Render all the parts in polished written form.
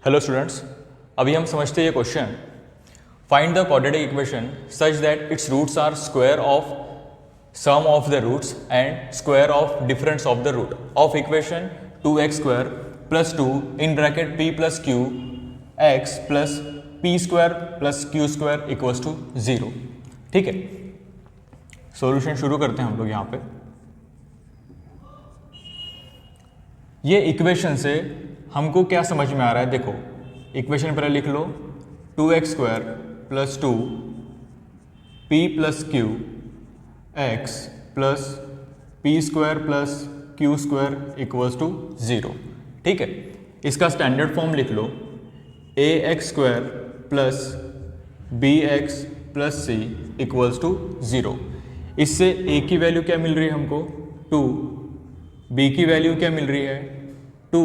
Hello students, अभी हम समझते हैं ये question. Find the quadratic equation such that its roots are square of sum of the roots and square of difference of the root of equation 2x square plus 2 in bracket p plus q x plus p square plus q square equals to 0। ठीक है, solution शुरू करते हैं हम लोग। यहाँ पे ये इक्वेशन से हमको क्या समझ में आ रहा है, देखो इक्वेशन पहले लिख लो, 2x square plus 2 p plus q x plus p square plus q square equals to 0। ठीक है, इसका स्टैंडर्ड फॉर्म लिख लो, a x square plus b x plus c equals to 0। इससे ए की वैल्यू क्या मिल रही है हमको 2, बी की वैल्यू क्या मिल रही है 2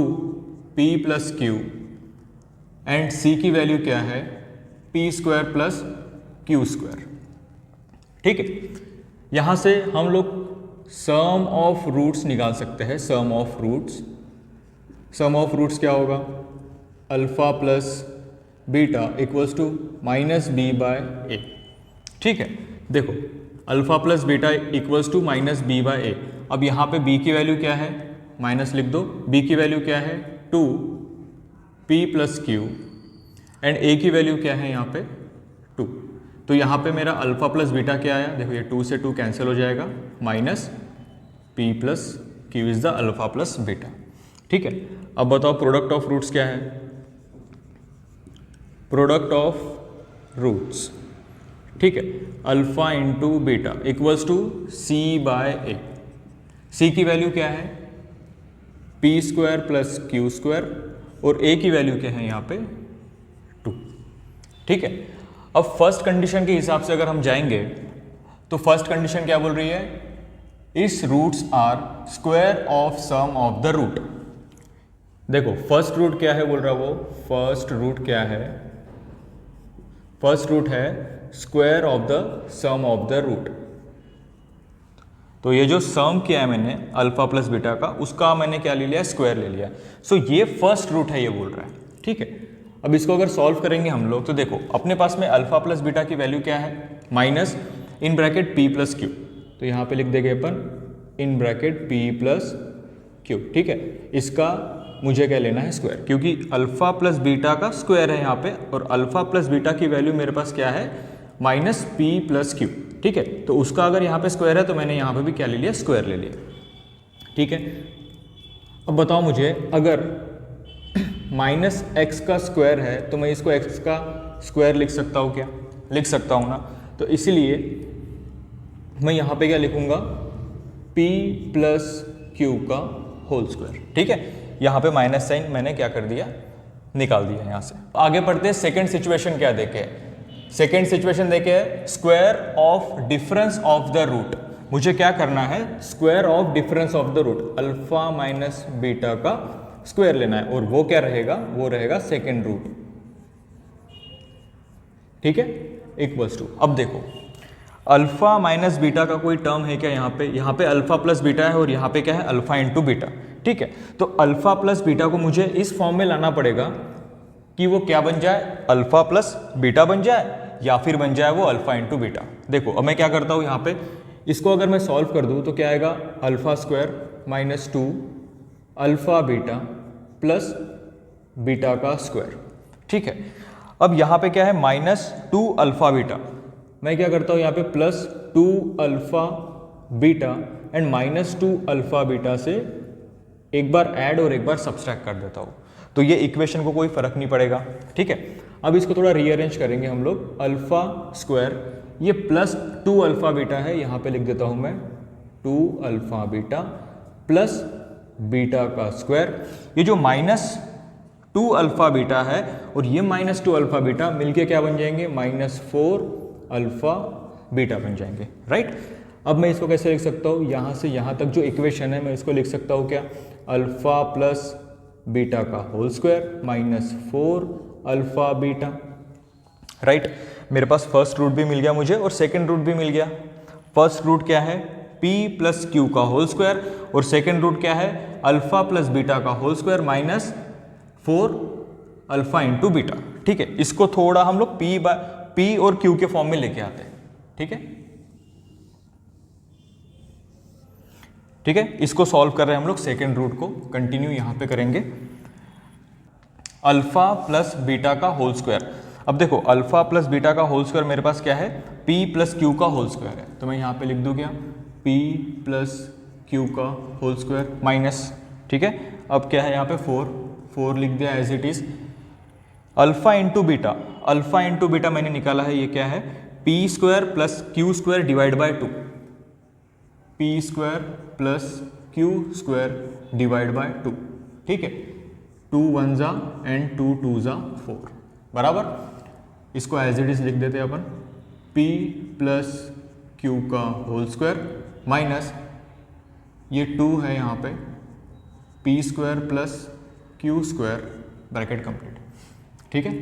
p plus Q and c की वैल्यू क्या है p square plus q square. ठीक है, यहाँ से हम लोग सम ऑफ रूट्स निकाल सकते हैं। सम ऑफ रूट्स क्या होगा, alpha plus beta equals to minus b by a. ठीक है, देखो alpha plus beta equals to minus b by a. अब यहाँ पे b की वैल्यू क्या है, माइनस लिख दो, b की वैल्यू क्या है 2 p plus Q and a की वैल्यू क्या है यहाँ पे 2। तो यहाँ पे मेरा अल्फा प्लस बीटा क्या आया, देखो ये 2 से 2 कैंसिल हो जाएगा, minus p plus Q is the alpha plus beta. ठीक है, अब बताओ प्रोडक्ट ऑफ रूट्स क्या है। प्रोडक्ट ऑफ रूट्स, ठीक है, alpha into beta equals to c by a. c की वैल्यू क्या है p square plus q square और a की वैल्यू क्या है यहाँ पे 2। ठीक है, अब फर्स्ट कंडीशन के हिसाब से अगर हम जाएंगे तो फर्स्ट कंडीशन क्या बोल रही है, इस roots are square of sum of the root. देखो फर्स्ट रूट क्या है बोल रहा वो, फर्स्ट रूट क्या है, फर्स्ट रूट है square of the sum of the root. तो ये जो सम किया है मैंने अल्फा प्लस बीटा का, उसका मैंने क्या ले लिया, स्क्वायर ले लिया। सो ये फर्स्ट रूट है ये बोल रहा है। ठीक है, अब इसको अगर सॉल्व करेंगे हम लोग तो देखो अपने पास में अल्फा प्लस बीटा की वैल्यू क्या है, minus in bracket p plus q. तो यहाँ पे लिख देंगे अपन in bracket p plus q. ठीक है, इसका मुझे क्या लेना है स्क्वायर, क्योंकि अल्फा प्लस बीटा का स्क्वायर है यहाँ पे और अल्फा प्लस बीटा की वैल्यू मेरे पास क्या है माइनस पी प्लस क्यू। ठीक है, तो उसका अगर यहाँ पे स्क्वायर है तो मैंने यहाँ पे भी क्या ले लिया, स्क्वायर ले लिया। ठीक है, अब बताओ मुझे अगर माइनस एक्स का स्क्वायर है तो मैं इसको एक्स का स्क्वायर लिख सकता हूँ क्या, लिख सकता हूँ ना। तो इसीलिए मैं यहाँ पे क्या लिखूँगा p प्लस क्यू का होल स्क्वायर। ठीक है, यहाँ पे माइनस साइन मैंने क्या कर दिया, निकाल दिया यहाँ से। आगे बढ़ते हैं, सेकेंड सिचुएशन क्या देखे, सेकेंड सिचुएशन देखे square of difference of the root. मुझे क्या करना है, square of difference of the root, alpha minus beta का स्क्वायर लेना है और वो क्या रहेगा, वो रहेगा सेकेंड रूट। ठीक है, इक्वल्स टू, अब देखो अल्फा माइनस बीटा का कोई टर्म है क्या यहाँ पे अल्फा प्लस बीटा है और यहाँ पे क्या है अल्फा इंटू बीटा। ठीक है, तो अल्फा प्लस बीटा को मुझे इस फॉर्म में लाना पड़ेगा कि वो क्या बन जाए, अल्फा प्लस बीटा बन जाए या फिर बन जाए वो अल्फा इंटू बीटा। देखो अब मैं क्या करता हूँ, यहाँ पे इसको अगर मैं सॉल्व कर दूँ तो क्या आएगा, alpha square minus 2 alpha beta plus beta का स्क्वायर। ठीक है, अब यहाँ पे क्या है माइनस 2 अल्फा बीटा, मैं क्या करता हूँ यहाँ पे plus 2 alpha beta and minus 2 alpha beta से एक बार ऐड और एक बार सब्सट्रैक्ट कर देता हूँ। तो ये इक्वेशन को कोई फर्क नहीं पड़ेगा। ठीक है, अब इसको थोड़ा रीअरेंज करेंगे हम लोग, अल्फा स्क्वायर ये प्लस 2 अल्फा बीटा है, यहाँ पे लिख देता हूँ मैं 2 अल्फा बीटा प्लस बीटा का स्क्वायर। ये जो माइनस 2 अल्फा बीटा है और ये माइनस 2 अल्फा बीटा मिलके क्या बन जाएंगे, माइनस 4 अल्फा बीटा बन जाएंगे। राइट, अब मैं इसको कैसे लिख सकता हूँ, यहाँ से यहाँ तक जो इक्वेशन है मैं इसको लिख सकता हूँ क्या, अल्फा प्लस बीटा का whole square minus 4 alpha beta. Right, मेरे पास फर्स्ट रूट भी मिल गया मुझे और सेकंड रूट भी मिल गया। फर्स्ट रूट क्या है p प्लस क्यू का होल स्क्वायर और सेकंड रूट क्या है अल्फा प्लस बीटा का whole square minus 4 alpha into beta. ठीक है, इसको थोड़ा हम लोग पी और क्यू के फॉर्म में लेके आते हैं। ठीक है, ठीक है, इसको सॉल्व कर रहे हैं हम लोग सेकेंड रूट को। कंटिन्यू यहां पे करेंगे, अल्फा प्लस बीटा का होल स्क्वायर। अब देखो अल्फा प्लस बीटा का होल स्क्वायर मेरे पास क्या है, p प्लस क्यू का होल स्क्वायर है, तो मैं यहाँ पे लिख दूँ क्या, p प्लस क्यू का होल स्क्वायर माइनस, ठीक है, अब क्या है यहाँ पे 4 लिख दिया as it is. Alpha into beta मैंने निकाला है, ये क्या है, p square plus q square divide by 2, p square plus q square divide by 2। ठीक है, 2 1 जा एंड 2 2 जा 4 बराबर। इसको एज इट इज लिख देते हैं अपन, p प्लस क्यू का होल स्क्वायर माइनस ये 2 है यहाँ पे, p square plus q square bracket complete. ठीक है,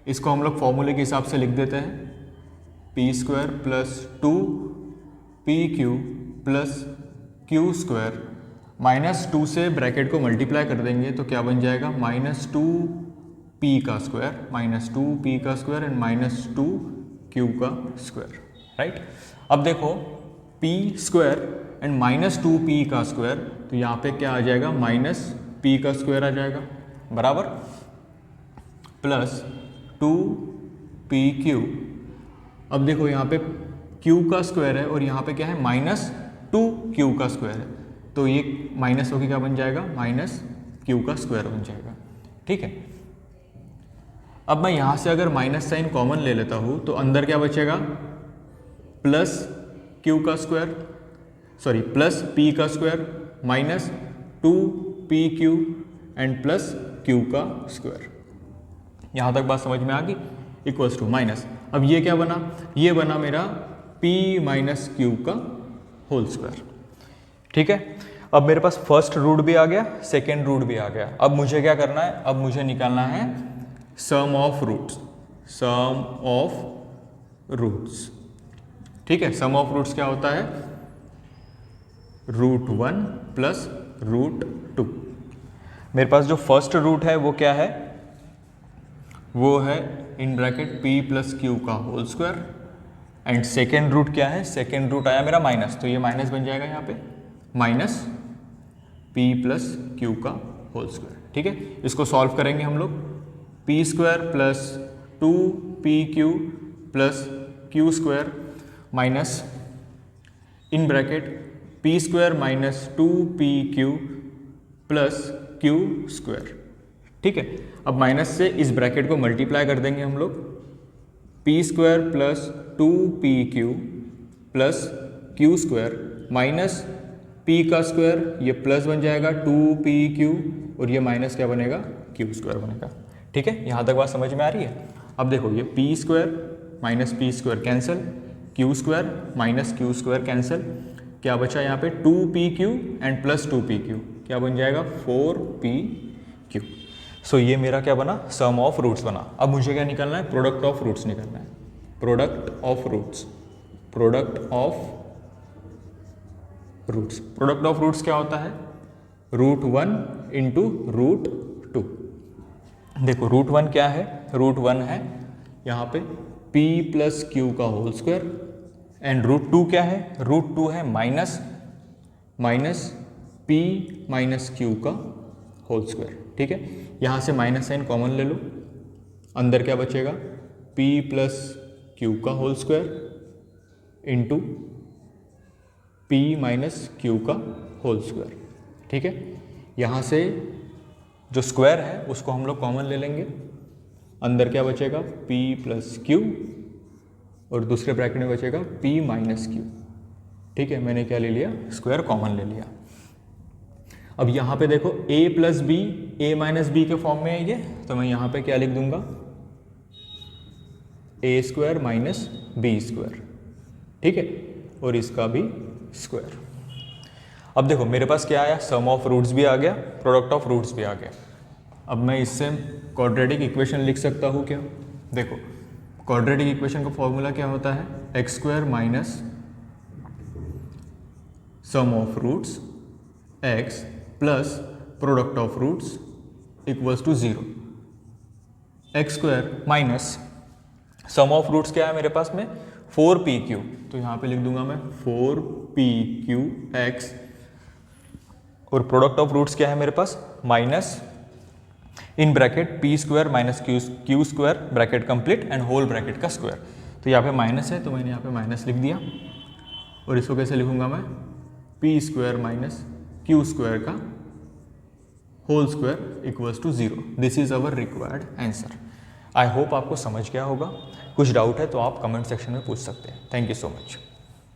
इसको हम लोग फॉर्मूले के हिसाब से लिख देते हैं, p square plus 2pq plus q square minus 2 से ब्रैकेट को मल्टीप्लाई कर देंगे तो क्या बन जाएगा, -2p का स्क्वायर एंड -2q का स्क्वायर। राइट, अब देखो p स्क्वायर एंड -2p का स्क्वायर, तो यहाँ पे क्या आ जाएगा, -p का स्क्वायर आ जाएगा बराबर, प्लस 2pq। अब देखो यहाँ पे q का स्क्वायर है और यहाँ पे क्या है, -2q का स्क्वायर है, तो ये माइनस होके क्या बन जाएगा, -q का स्क्वायर बन जाएगा। ठीक है, अब मैं यहाँ से अगर माइनस साइन कॉमन ले लेता हूँ तो अंदर क्या बचेगा, प्लस q का स्क्वायर, सॉरी प्लस p का square minus 2pq and plus q का स्क्वायर। यहाँ तक बात समझ में आ गई, इक्वल्स टू माइनस, अब ये क्या बना, ये बना मेरा p माइनस क्यू का होल स्क्वायर। ठीक है, अब मेरे पास फर्स्ट रूट भी आ गया, सेकेंड रूट भी आ गया। अब मुझे क्या करना है, अब मुझे निकालना है सम ऑफ रूट्स। ठीक है, सम ऑफ रूट्स क्या होता है, √1 प्लस √2। मेरे पास जो फर्स्ट रूट है वो क्या है, वो है in bracket p plus q का whole square and second root क्या है, सेकेंड रूट आया मेरा माइनस, तो ये माइनस बन जाएगा यहाँ पे, माइनस p प्लस क्यू का होल स्क्वायर। ठीक है, इसको सॉल्व करेंगे हम लोग, p square plus 2pq plus q square minus in bracket p square minus 2pq plus q square. ठीक है, अब माइनस से इस ब्रैकेट को मल्टीप्लाई कर देंगे हम लोग, p square plus 2pq plus q square minus p का स्क्वायर, ये प्लस बन जाएगा 2pq और ये माइनस क्या बनेगा, क्यू स्क्वायर बनेगा। ठीक है, यहाँ तक बात समझ में आ रही है। अब देखो ये p square minus p square cancel, Q square minus q square cancel, क्या बचा यहाँ पे 2pq एंड प्लस 2pq, क्या बन जाएगा 4pq। सो ये मेरा क्या बना, सम ऑफ रूट्स बना। अब मुझे क्या निकालना है, प्रोडक्ट ऑफ रूट्स निकालना है, प्रोडक्ट ऑफ रूट्स क्या होता है, √1 इंटू √2। देखो √1 क्या है, √1 है यहाँ पे p प्लस क्यू का होल स्क्वायर एंड √2 क्या है, √2 है माइनस p माइनस क्यू का होल स्क्वायर। ठीक है, यहाँ से माइनस साइन कॉमन ले लो, अंदर क्या बचेगा, p प्लस क्यू का whole square into p minus q का होल स्क्वायर। ठीक है, यहाँ से जो स्क्वायर है उसको हम लोग कॉमन ले लेंगे, अंदर क्या बचेगा, p प्लस क्यू और दूसरे ब्रैकेट में बचेगा p माइनस क्यू। ठीक है, मैंने क्या ले लिया, स्क्वायर कॉमन ले लिया। अब यहाँ पे देखो a plus b, a minus b के फॉर्म में है ये, तो मैं यहाँ पे क्या लिख दूंगा, a square minus b square. ठीक है, और इसका भी स्क्वायर। अब देखो मेरे पास क्या आया, सम ऑफ रूट्स भी आ गया, प्रोडक्ट ऑफ रूट्स भी आ गया। अब मैं इससे क्वाड्रेटिक इक्वेशन लिख सकता हूँ क्या, देखो क्वाड्रेटिक इक्वेशन का फॉर्मूला क्या होता है, x square minus sum of roots x plus product of roots equals to 0, x square minus sum of roots क्या है मेरे पास में 4pq, तो यहाँ पे लिख दूंगा मैं 4pq(x) और प्रोडक्ट ऑफ रूट्स क्या है मेरे पास minus in bracket p square minus q square bracket complete and whole bracket का स्क्वायर। तो यहाँ पे माइनस है तो मैंने यहाँ पे माइनस लिख दिया और इसको कैसे लिखूंगा मैं p square minus q square का whole square equals to 0। This is our required answer. I hope आपको समझ गया होगा। कुछ डाउट है तो आप कमेंट सेक्शन में पूछ सकते हैं। Thank you so much.